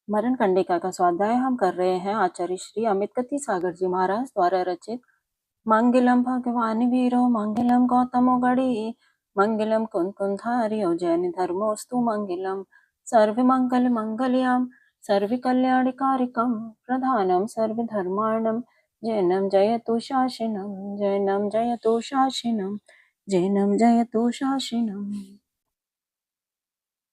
मरण कंडिका का स्वाध्याय हम कर रहे हैं आचार्य श्री अमित कति सागर जी महाराज द्वारा रचित। मंगलम भगवान वीरो मंगलम गौतमो गणी मंगलम कुंकुंधारियो जैन धर्मोस्तु मंगलम सर्व मंगल मंगलयाम सर्व कल्याणकारिकम प्रधानम सर्व धर्माणम जैनम जयतु शासनम जैनम जयतु शासनम जैनम जयतु शासनम।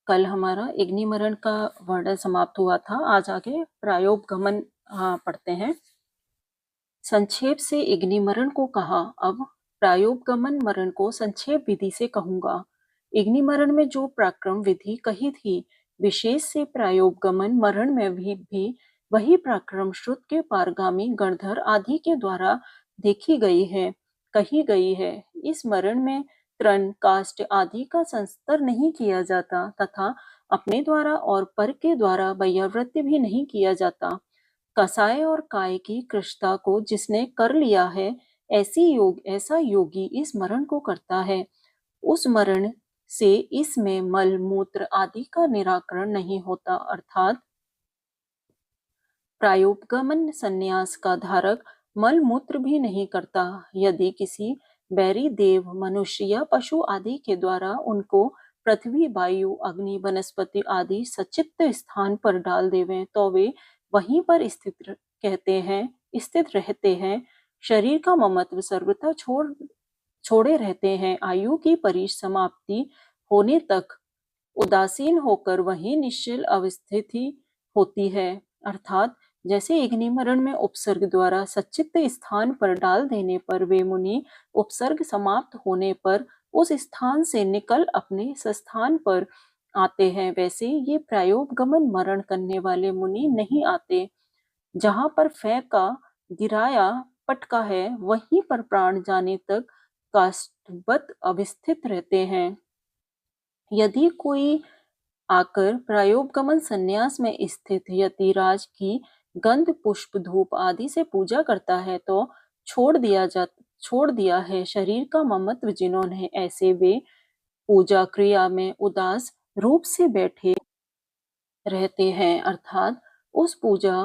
कल हमारा अग्निमरण का वर्णन समाप्त हुआ था। आज आगे प्रायोपगमन पढ़ते हैं। संक्षेप से अग्निमरण को कहा, अब प्रायोपगमन मरण को संक्षेप विधि से कहूंगा। अग्निमरण में जो पराक्रम विधि कही थी, विशेष से प्रायोपगमन मरण में भी वही पराक्रम श्रुत के पारगामी गणधर आदि के द्वारा देखी गई है, कही गई है। इस मरण में तृण काष्ठ आदि का संस्तर नहीं किया जाता तथा अपने द्वारा और पर के द्वारा वैयावृत्ति भी नहीं किया जाता। कसाय और काय की कृशता को जिसने कर लिया है, ऐसा योगी इस मरण को करता है। उस मरण से इसमें मल मूत्र आदि का निराकरण नहीं होता, अर्थात प्रायोपगमन संन्यास का धारक मल मूत्र भी नहीं करता। यदि किसी बैरी देव मनुष्य या पशु आदि के द्वारा उनको पृथ्वी वायु अग्नि वनस्पति आदि सचित्त स्थान पर डाल देवें तो वे वहीं पर स्थित रहते हैं। शरीर का ममत्व सर्वथा छोड़े रहते हैं। आयु की परिसमाप्ति होने तक उदासीन होकर वहीं निश्चल अवस्थिति होती है, अर्थात जैसे अग्निमरण में उपसर्ग द्वारा सच्चित स्थान पर डाल देने पर वे मुनि उपसर्ग समाप्त होने पर उस स्थान से निकल अपने स्थान पर आते हैं, वैसे ये प्रायोपगमन मरण करने वाले मुनि नहीं आते। जहां पर फेंका गिराया पटका है, वहीं पर प्राण जाने तक काष्ठवत अवस्थित रहते हैं। यदि कोई आकर प्रायोपगमन संन्यास में स्थित यतिराज की गंध पुष्प धूप आदि से पूजा करता है तो छोड़ दिया है शरीर का ममत्व। जिन्होंने ऐसे वे पूजा क्रिया में उदास रूप से बैठे रहते हैं, अर्थात उस पूजा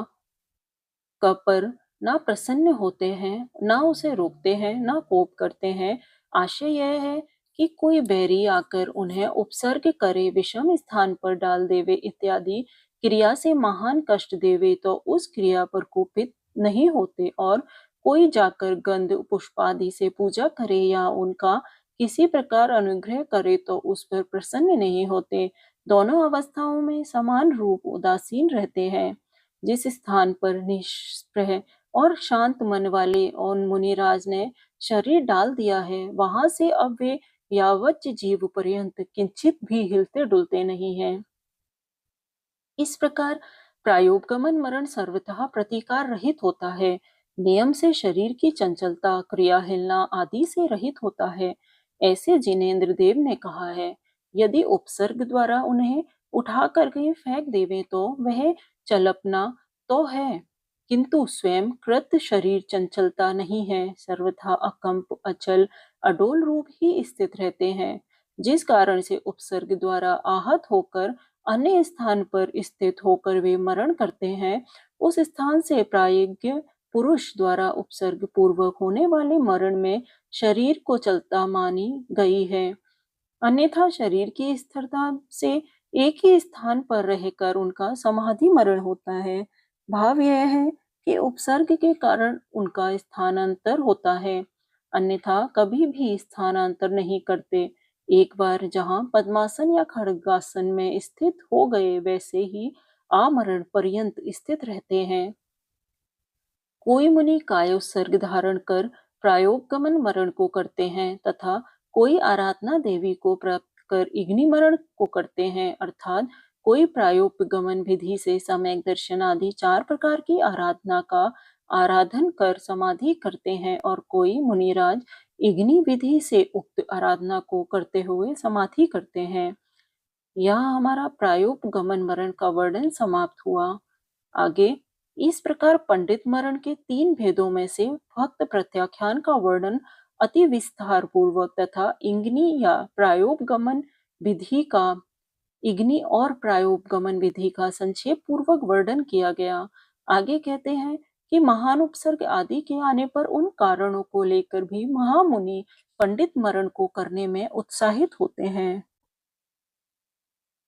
का पर ना प्रसन्न होते हैं, ना उसे रोकते हैं, ना कोप करते हैं। आशय यह है कि कोई बैरी आकर उन्हें उपसर्ग करे, विषम स्थान पर डाल देवे इत्यादि क्रिया से महान कष्ट देवे तो उस क्रिया पर कुपित नहीं होते, और कोई जाकर गंध पुष्प आदि से पूजा करे या उनका किसी प्रकार अनुग्रह करे तो उस पर प्रसन्न नहीं होते। दोनों अवस्थाओं में समान रूप उदासीन रहते हैं। जिस स्थान पर निष्प्रह और शांत मन वाले और मुनिराज ने शरीर डाल दिया है, वहां से अब वे यावज्ज जीव पर्यंत किंचित भी हिलते डुलते नहीं हैं। इस प्रकार प्रायोपगमन मरण सर्वतः प्रतिकार रहित होता है। नियम से शरीर की चंचलता क्रिया हिलना आदि से रहित होता है। ऐसे जिनेन्द्र देव ने कहा है, यदि उपसर्ग द्वारा उन्हें उठा कर कहीं फेंक देवे तो वह चलपना तो है, किंतु स्वयं कृत शरीर चंचलता नहीं है, सर्वथा अकंप अचल अडोल रूप ही स्थित रहते हैं। जिस कारण से उपसर्ग द्वारा आहत होकर अन्य स्थान पर स्थित होकर वे मरण करते हैं, उस स्थान से प्रायज्ञ पुरुष द्वारा उपसर्ग पूर्वक होने वाले मरण में शरीर को चलता मानी गई है। अन्यथा शरीर की स्थिरता से एक ही स्थान पर रहकर उनका समाधि मरण होता है। भाव यह है कि उपसर्ग के कारण उनका स्थानांतर होता है, अन्यथा कभी भी स्थानांतर नहीं करते। एक बार जहां पद्मासन या खड्गासन में स्थित हो गए, वैसे ही आमरण पर्यंत स्थित रहते हैं। कोई मुनि कायोत्सर्ग धारण कर प्रायोपगमन मरण को करते हैं तथा कोई आराधना देवी को प्राप्त कर अग्निमरण को करते हैं, अर्थात कोई प्रायोपगमन विधि से सम्यक दर्शन आदि 4 प्रकार की आराधना का आराधन कर समाधि करते हैं, और कोई मुनिराज अग्नि विधि से उक्त आराधना को करते हुए समाधि करते हैं। यहाँ हमारा प्रायोपगमन मरण का वर्णन समाप्त हुआ। आगे इस प्रकार पंडित मरण के 3 भेदों में से भक्त प्रत्याख्यान का वर्णन अति विस्तार पूर्वक तथा इंगनी या प्रायोपगमन विधि का इग्नि और प्रायोपगमन विधि का संक्षेप पूर्वक वर्णन किया गया। आगे कहते हैं कि महान उपसर्ग आदि के आने पर उन कारणों को लेकर भी महामुनि पंडित मरण को करने में उत्साहित होते हैं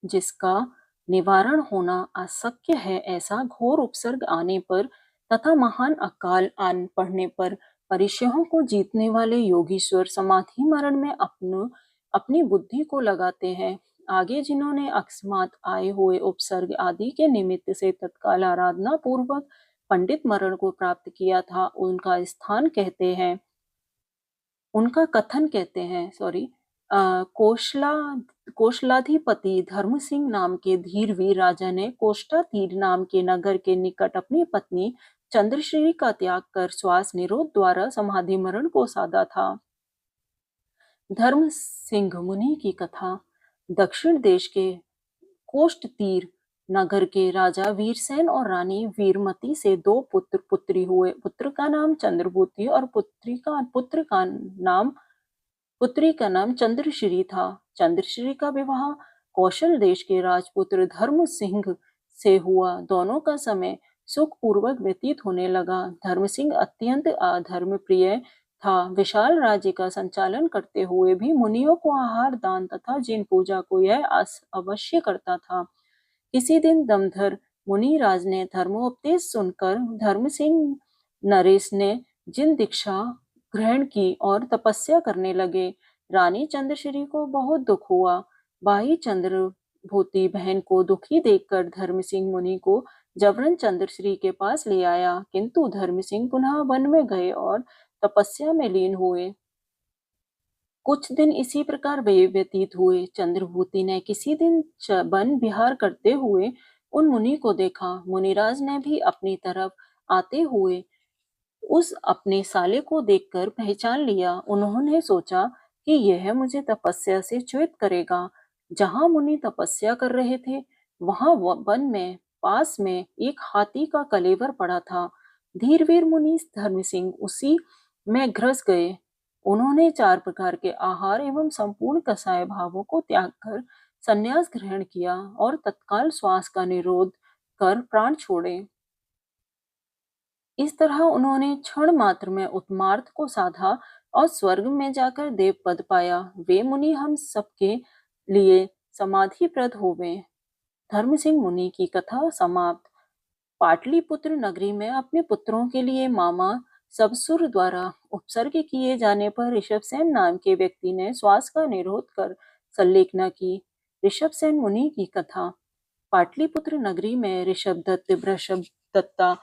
जिसका निवारण होना अशक्य है। ऐसा घोर उपसर्ग आने पर तथा महान अकाल आन पड़ने पर परिचयों को जीतने वाले योगीश्वर समाधि मरण में अपनी बुद्धि को लगाते हैं। आगे जिन्होंने अकस्मात आए हुए उपसर्ग आदि के निमित्त से तत्काल आराधना पूर्वक पंडित मरण को प्राप्त किया था, उनका कथन कहते हैं कोशलाधिपति धर्म सिंह नाम के धीरवीर राजा ने कोष्टा तीर नाम के नगर के निकट अपनी पत्नी चंद्रश्री का त्याग कर श्वास निरोध द्वारा समाधि मरण को साधा था। धर्म सिंह मुनि की कथा। दक्षिण देश के कोष्ट तीर नगर के राजा वीरसेन और रानी वीरमती से दो पुत्री हुए। पुत्र का नाम चंद्रभूति और पुत्री का नाम चंद्रश्री था। चंद्रश्री का विवाह कौशल देश के राजपुत्र धर्म सिंह से हुआ। दोनों का समय सुखपूर्वक व्यतीत होने लगा। धर्म सिंह अत्यंत अधर्म प्रिय था। विशाल राज्य का संचालन करते हुए भी मुनियों को आहार दान तथा जिन पूजा को यह अवश्य करता था। किसी दिन दमधर मुनिराज ने धर्मोपदेश सुनकर धर्म सिंह नरेश ने जिन दीक्षा ग्रहण की और तपस्या करने लगे। रानी चंद्रश्री को बहुत दुख हुआ। भाई चंद्रभूति बहन को दुखी देखकर धर्म सिंह मुनि को जबरन चंद्रश्री के पास ले आया, किंतु धर्म सिंह पुनः वन में गए और तपस्या में लीन हुए। कुछ दिन इसी प्रकार व्यतीत हुए। चंद्रभूति ने किसी दिन वन विहार करते हुए उन मुनि को देखा। मुनिराज ने भी अपनी तरफ आते हुए उस अपने साले को देखकर पहचान लिया। उन्होंने सोचा कि यह मुझे तपस्या से च्युत करेगा। जहां मुनि तपस्या कर रहे थे वहां वन में पास में एक हाथी का कलेवर पड़ा था। धीरवीर मुनि धर्म सिंह उसी में घुस गए। उन्होंने 4 प्रकार के आहार एवं संपूर्ण कसाय भावों को त्याग कर संन्यास ग्रहण किया और तत्काल श्वास का निरोध कर प्राण छोड़े। इस तरह उन्होंने क्षण मात्र में उत्मार्थ को साधा और स्वर्ग में जाकर देव पद पाया। वे मुनि हम सबके लिए समाधिप्रद होवे। धर्म सिंह मुनि की कथा समाप्त। पाटलिपुत्र नगरी में अपने पुत्रों के लिए मामा सबसुर द्वारा उपसर्ग किए जाने पर ऋषभसेन नाम के व्यक्ति ने श्वास का निरोध कर संलेखना की। ऋषभसेन मुनि की कथा। पाटलिपुत्र नगरी में ऋषभदत्त वृषभदत्ता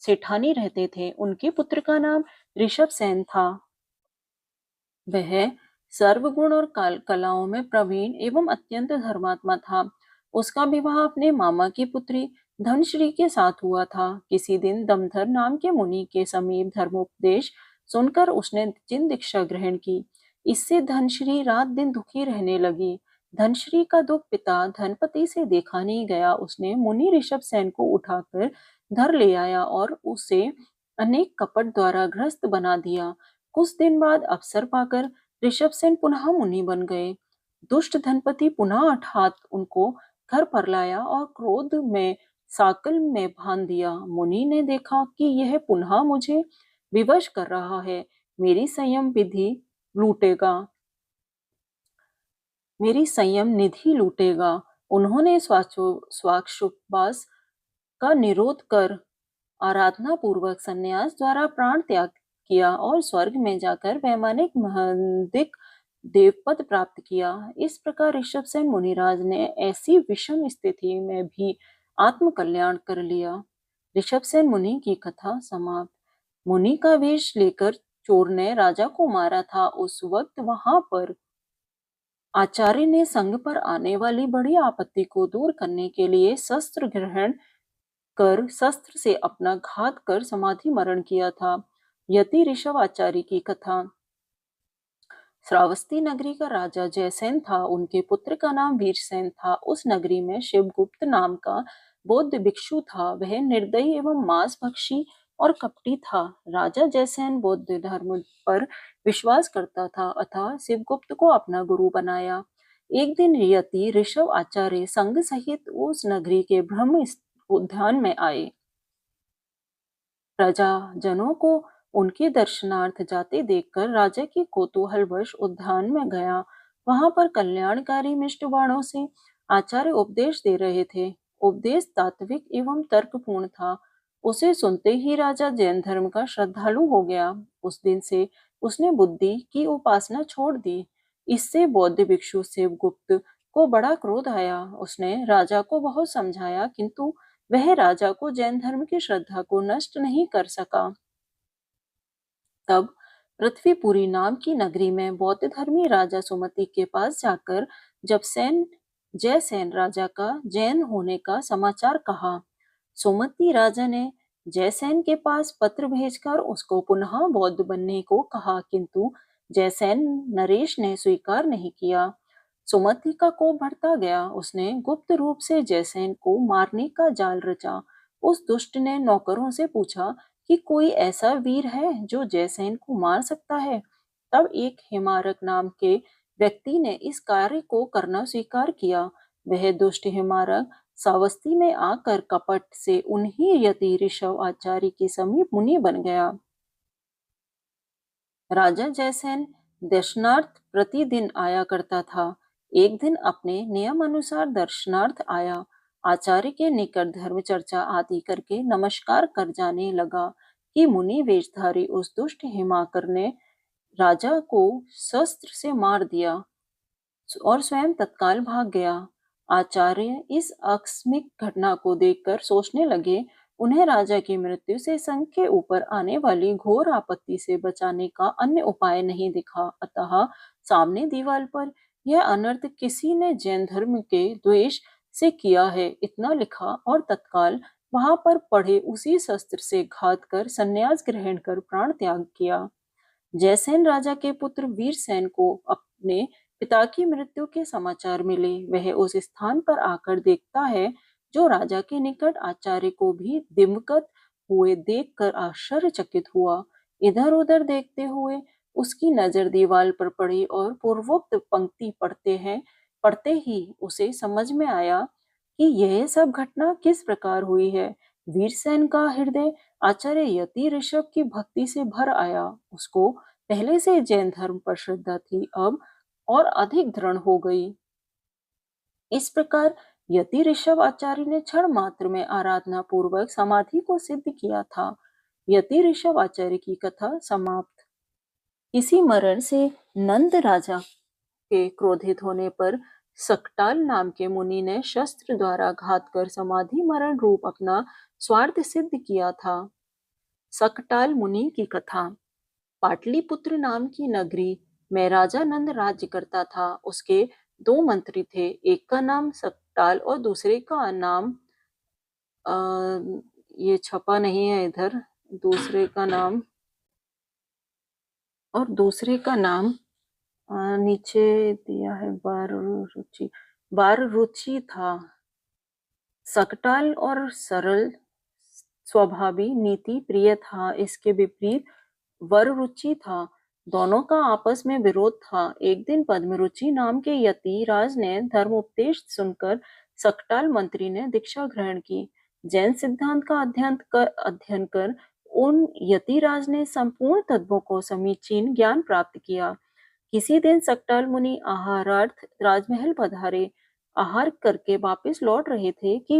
सेठानी रहते थे। उनके पुत्र का नाम ऋषभसेन था। वह सर्वगुण और कलाओं में प्रवीण एवं अत्यंत धर्मात्मा था। उसका विवाह अपने मामा की पुत्री धनश्री के साथ हुआ था। किसी दिन दमधर नाम के मुनि के समीप धर्मोपदेश सुनकर उसने जिन दीक्षा ग्रहण की, इससे धनश्री रात दिन दुखी रहने लगी। धनश्री का दुख पिता धनपति से देखा नहीं गया। उसने मुनि ऋषभसेन को उठाकर धर ले आया और उसे अनेक कपट द्वारा ग्रस्त बना दिया। कुछ दिन बाद अवसर पाकर ऋषभसेन पुनः मुनि बन गए। दुष्ट धनपति पुनः अर्थात उनको घर पर लाया और क्रोध में साकल में बांध दिया। मुनि ने देखा कि यह पुनः मुझे विवश कर रहा है, मेरी संयम निधि लूटेगा। उन्होंने स्वाक्षोपवास का निरोध कर आराधना पूर्वक संन्यास द्वारा प्राण त्याग किया और स्वर्ग में जाकर वैमानिक महंदिक देवपद प्राप्त किया। इस प्रकार ऋषभसेन मुनिराज ने ऐसी विषम स्थिति में भी आत्म कल्याण कर लिया। ऋषभसेन मुनि की कथा समाप्त। मुनि का वेश लेकर चोर ने राजा को मारा था। उस वक्त वहां पर आचार्य ने संग पर आने वाली बड़ी आपत्ति को दूर करने के लिए शस्त्र ग्रहण कर शस्त्र से अपना घात कर समाधि मरण किया था। यति ऋषभ आचार्य की कथा। श्रावस्ती नगरी का राजा जयसेन था। उनके पुत्र का नाम वीरसेन था। उस नगरी में शिवगुप्त नाम का बौद्ध भिक्षु था। वह निर्दयी एवं मांस भक्षी और कपटी था। राजा जयसेन बौद्ध धर्म पर विश्वास करता था अतः शिवगुप्त को अपना गुरु बनाया। एक दिन यति ऋषभ आचार्य संग सहित उस नगरी के ब्रह्म उद्यान में आए। प्रजाजनों को उनके दर्शनार्थ जाते देखकर राजा की कौतूहलवश उद्यान में गया। वहां पर कल्याणकारी मिष्ट बाणों से आचार्य उपदेश दे रहे थे। उपदेश तात्विक एवं तर्कपूर्ण था। उसे सुनते ही राजा जैन धर्म का श्रद्धालु हो गया। उस दिन से उसने बुद्धि की उपासना छोड़ दी। इससे बौद्ध भिक्षु शिवगुप्त को बड़ा क्रोध आया। उसने राजा को बहुत समझाया, किंतु वह राजा को जैन धर्म की श्रद्धा को नष्ट नहीं कर सका। तब पृथ्वीपुरी नाम की नगरी में बौद्ध धर्मी राजा सुमति के पास जाकर जब जयसेन राजा का जैन होने का समाचार कहा, सुमति राजा ने जयसेन के पास पत्र भेजकर उसको पुनः बौद्ध बनने को कहा, किंतु जयसेन नरेश ने स्वीकार नहीं किया। सुमति का कोप बढ़ता गया। उसने गुप्त रूप से जयसेन को मारने का जाल रचा। उस दुष्ट ने नौकरों से पूछा कि कोई ऐसा वीर है जो जयसेन को मार सकता है। तब एक हिमारक नाम के व्यक्ति ने इस कार्य को करना स्वीकार किया। वह दुष्ट हिमारक सावस्ती में आकर कपट से उन्हीं यति ऋषभ आचार्य के समीप मुनि बन गया। राजा जयसेन दर्शनार्थ प्रतिदिन आया करता था। एक दिन अपने नियम अनुसार दर्शनार्थ आया। आचार्य के निकट धर्म चर्चा आदि करके नमस्कार कर जाने लगा कि मुनि वेशधारी उस दुष्ट हिमाकर ने राजा को शस्त्र से मार दिया और स्वयं तत्काल भाग गया। आचार्य इस आकस्मिक घटना को देखकर सोचने लगे, उन्हें राजा की मृत्यु से संघ के ऊपर आने वाली घोर आपत्ति से बचाने का अन्य उपाय नहीं दिखा। अतः सामने दीवार पर यह अनर्थ किसी ने जैन धर्म के द्वेष से किया है इतना लिखा और तत्काल वहां पर पड़े उसी शस्त्र से घात कर संन्यास ग्रहण कर प्राण त्याग किया। जयसेन राजा के पुत्र वीरसेन को अपने पिता की मृत्यु के समाचार मिले। वह उस स्थान पर आकर देखता है जो राजा के निकट आचार्य को भी दिवंगत हुए देखकर आश्चर्यचकित हुआ। इधर उधर देखते हुए उसकी नजर दीवार पर पड़ी और पूर्वोक्त पंक्ति पढ़ते ही उसे समझ में आया कि यह सब घटना किस प्रकार हुई है। वीरसेन का हृदय आचार्य यति ऋषभ की भक्ति से भर आया। उसको पहले से जैन धर्म पर श्रद्धा थी, अब और अधिक दृढ़ हो गई। इस प्रकार यति ऋषभ आचार्य ने क्षण मात्र में आराधना पूर्वक समाधि को सिद्ध किया था। यति ऋषभ आचार्य की कथा समाप्त। इसी मरण से नंद राजा के क्रोधित होने पर सकटाल नाम के मुनि ने शस्त्र द्वारा घात कर समाधि मरण रूप अपना स्वार्थ सिद्ध किया था। सकटाल मुनि की कथा। पाटलिपुत्र नाम की नगरी में राजा नंद राज्य करता था। उसके दो मंत्री थे, एक का नाम सकटाल और दूसरे का नाम ये छपा नहीं है इधर, दूसरे का नाम नीचे दिया है, बाररुचि था। सकटाल और सरल स्वभावी नीति प्रिय था। इसके विपरीत वररुचि था। दोनों का आपस में विरोध था। एक दिन पद्मरुचि नाम के यति राज ने धर्मोपदेश सुनकर सकटाल मंत्री ने दीक्षा ग्रहण की। जैन सिद्धांत का अध्ययन कर उन यतिराज ने संपूर्ण तत्वों को समीचीन ज्ञान प्राप्त किया। किसी दिन सकटाल मुनि आहारार्थ राजमहल पधारे। आहार करके वापस लौट रहे थे कि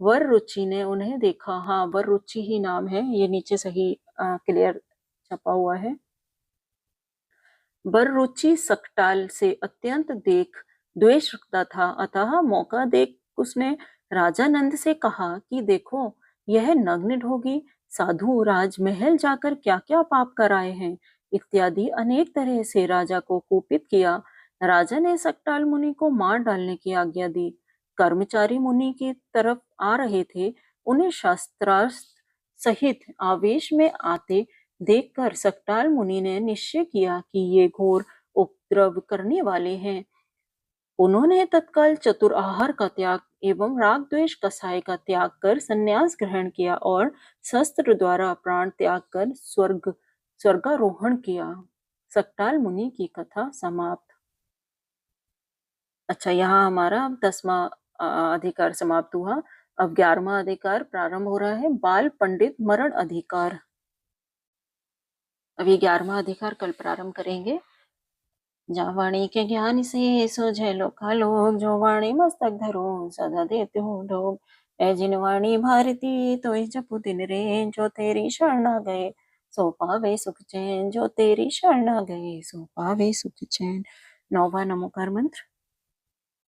वररुचि ने उन्हें देखा। हाँ, वररुचि ही नाम है, ये नीचे सही क्लियर छपा हुआ है। वररुचि सकटाल से अत्यंत द्वेष रखता था। अतः मौका देख उसने राजा नंद से कहा कि देखो, यह नग्न ढोंगी साधु राजमहल जाकर क्या क्या पाप कराए हैं इत्यादि अनेक तरह से राजा को कुपित किया। राजा ने सकटाल मुनि को मार डालने की आज्ञा दी। कर्मचारी मुनि की तरफ आ रहे थे। उन्हें शस्त्रास्त्र सहित आवेश में आते देखकर सकटाल मुनि ने निश्चय किया कि ये घोर उपद्रव करने वाले हैं। उन्होंने तत्काल चतुर आहार का त्याग एवं राग द्वेष कसाय का त्याग कर संन्यास ग्रहण किया और शस्त्र द्वारा प्राण त्याग कर स्वर्गारोहण किया। सकटाल मुनि की कथा समाप्त। अच्छा, यहाँ हमारा अब 10वां अधिकार समाप्त हुआ। अब 11वां अधिकार प्रारंभ हो रहा है, बाल पंडित मरण अधिकार। अब ये 11वां अधिकार कल प्रारंभ करेंगे। जा वाणी के ज्ञान से सोझे लोका लोग, जो वाणी मस्तक धरो सदा देते हो लोग। ऐ जिन वाणी भारती तो जपु दिन रे, जो तेरी शरण आ गए सो पावे सुख चैन, जो तेरी शरण आ गए सो पावे सुख चैन। 9वां नमोकार मंत्र।